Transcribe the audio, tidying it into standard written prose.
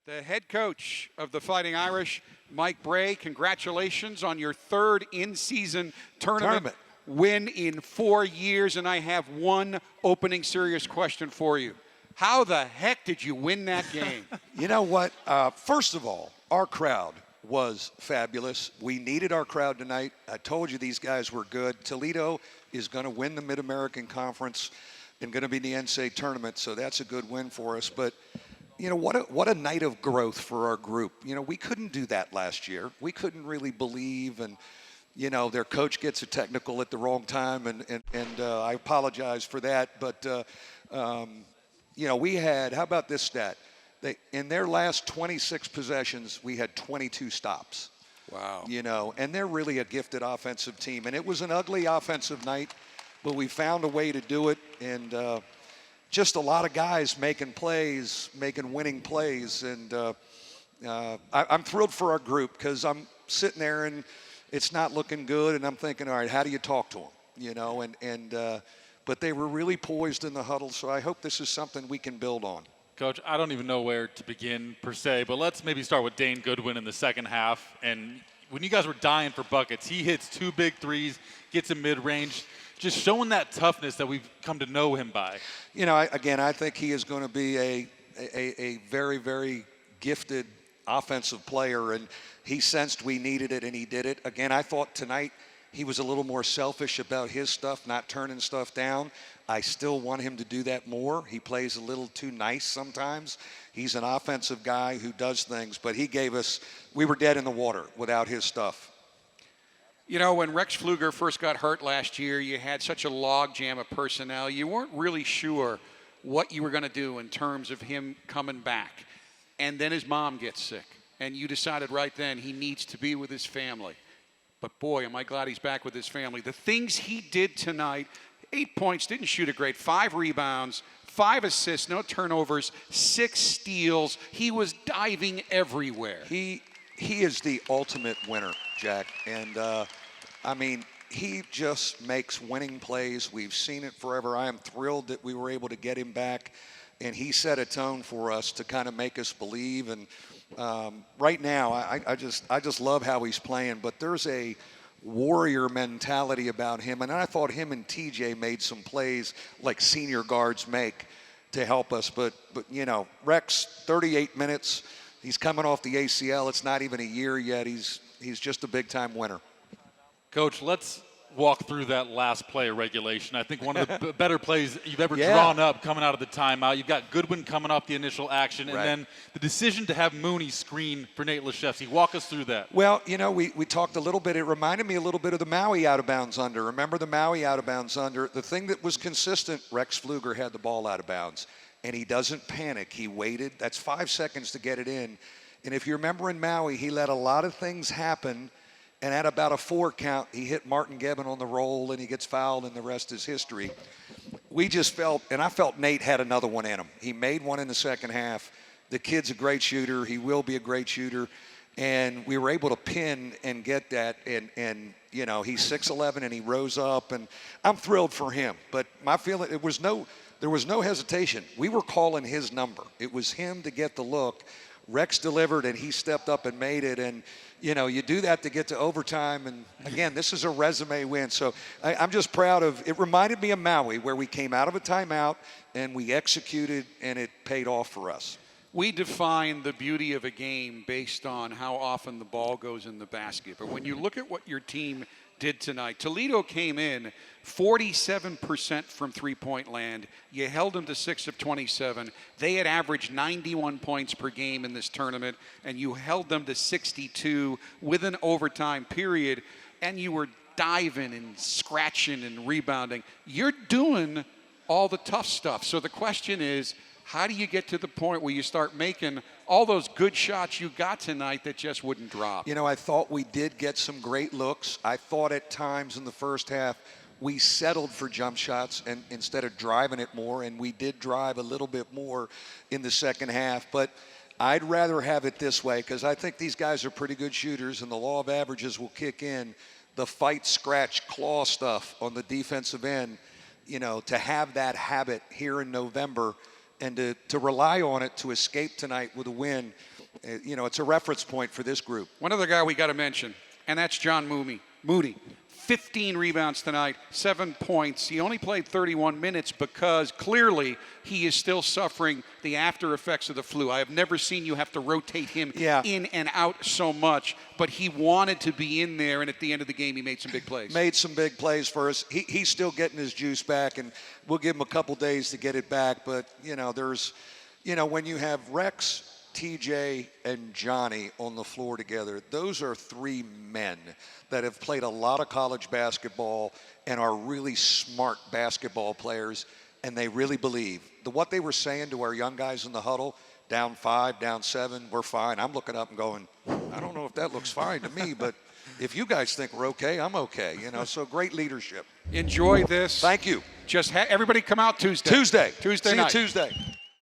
The head coach of the Fighting Irish, Mike Brey, congratulations on your third in-season tournament win in 4 years. And I have one opening serious question for you. How the heck did you win that game? You know what? First of all, our crowd was fabulous. We needed our crowd tonight. I told you these guys were good. Toledo is going to win the Mid-American Conference and going to be in the NCAA tournament, so that's a good win for us. But you know, what a night of growth for our group. You know, we couldn't do that last year. We couldn't really believe, and, you know, their coach gets a technical at the wrong time, and I apologize for that. But, you know, we had, how about this stat? In their last 26 possessions, we had 22 stops. Wow. You know, and they're really a gifted offensive team. And it was an ugly offensive night, but we found a way to do it, and just a lot of guys making plays, making winning plays. And I'm thrilled for our group because I'm sitting there and it's not looking good. And I'm thinking, all right, how do you talk to them? You know, but they were really poised in the huddle. So I hope this is something we can build on. Coach, I don't even know where to begin per se, but let's maybe start with Dane Goodwin in the second half. And when you guys were dying for buckets, he hits 2 big threes, gets a mid-range, just showing that toughness that we've come to know him by. You know, I think he is going to be a very, very gifted offensive player, and he sensed we needed it, and he did it. Again, I thought tonight he was a little more selfish about his stuff, not turning stuff down. I still want him to do that more. He plays a little too nice sometimes. He's an offensive guy who does things, but he gave us, we were dead in the water without his stuff. You know, when Rex Pfluger first got hurt last year, you had such a logjam of personnel. You weren't really sure what you were going to do in terms of him coming back. And then his mom gets sick, and you decided right then he needs to be with his family. But boy, am I glad he's back with his family. The things he did tonight, 8 points, didn't shoot it great, 5 rebounds, 5 assists, no turnovers, 6 steals. He was diving everywhere. He is the ultimate winner, Jack. And, I mean, he just makes winning plays. We've seen it forever. I am thrilled that we were able to get him back. And he set a tone for us to kind of make us believe. And right now, I just love how he's playing. But there's a warrior mentality about him. And I thought him and TJ made some plays like senior guards make to help us. But you know, Rex, 38 minutes. He's coming off the ACL. It's not even a year yet. He's just a big-time winner. Coach, let's walk through that last play of regulation. I think one of the better plays you've ever drawn up coming out of the timeout. You've got Goodwin coming off the initial action, and then the decision to have Mooney screen for Nate Leshefsky. Walk us through that. Well, you know, we talked a little bit. It reminded me a little bit of the Maui out-of-bounds under. Remember the Maui out-of-bounds under? The thing that was consistent, Rex Pfluger had the ball out of bounds, and he doesn't panic. He waited. That's 5 seconds to get it in. And if you remember in Maui, he let a lot of things happen. And at about a 4 count, he hit Martin Gebbin on the roll, and he gets fouled, and the rest is history. We just felt, and I felt Nate had another one in him. He made one in the second half. The kid's a great shooter. He will be a great shooter. And we were able to pin and get that. And you know, he's 6'11", and he rose up. And I'm thrilled for him. But my feeling, there was no hesitation. We were calling his number. It was him to get the look. Rex delivered, and he stepped up and made it. And, you know, you do that to get to overtime. And, again, this is a resume win. So I'm just proud of – it reminded me of Maui, where we came out of a timeout and we executed, and it paid off for us. We define the beauty of a game based on how often the ball goes in the basket. But when you look at what your team did tonight, Toledo came in 47% from three-point land. You held them to 6 of 27. They had averaged 91 points per game in this tournament, and you held them to 62 with an overtime period, and you were diving and scratching and rebounding. You're doing all the tough stuff. So the question is, how do you get to the point where you start making all those good shots you got tonight that just wouldn't drop? You know, I thought we did get some great looks. I thought at times in the first half we settled for jump shots and instead of driving it more, and we did drive a little bit more in the second half. But I'd rather have it this way because I think these guys are pretty good shooters, and the law of averages will kick in. The fight, scratch, claw stuff on the defensive end, you know, to have that habit here in November and to rely on it to escape tonight with a win, it's a reference point for this group. One other guy we got to mention, and that's John Moody. 15 rebounds tonight, 7 points. He only played 31 minutes because clearly he is still suffering the after effects of the flu. I have never seen you have to rotate him in and out so much, but he wanted to be in there, and at the end of the game, he made some big plays. Made some big plays for us. He's still getting his juice back, and we'll give him a couple days to get it back. But, when you have Rex, TJ, and Johnny on the floor together, those are three men that have played a lot of college basketball and are really smart basketball players, and they really believe. What they were saying to our young guys in the huddle, down 5, down 7, we're fine. I'm looking up and going, I don't know if that looks fine to me, but if you guys think we're okay, I'm okay. So great leadership. Enjoy this. Thank you. Just everybody come out Tuesday. Tuesday night. See you Tuesday.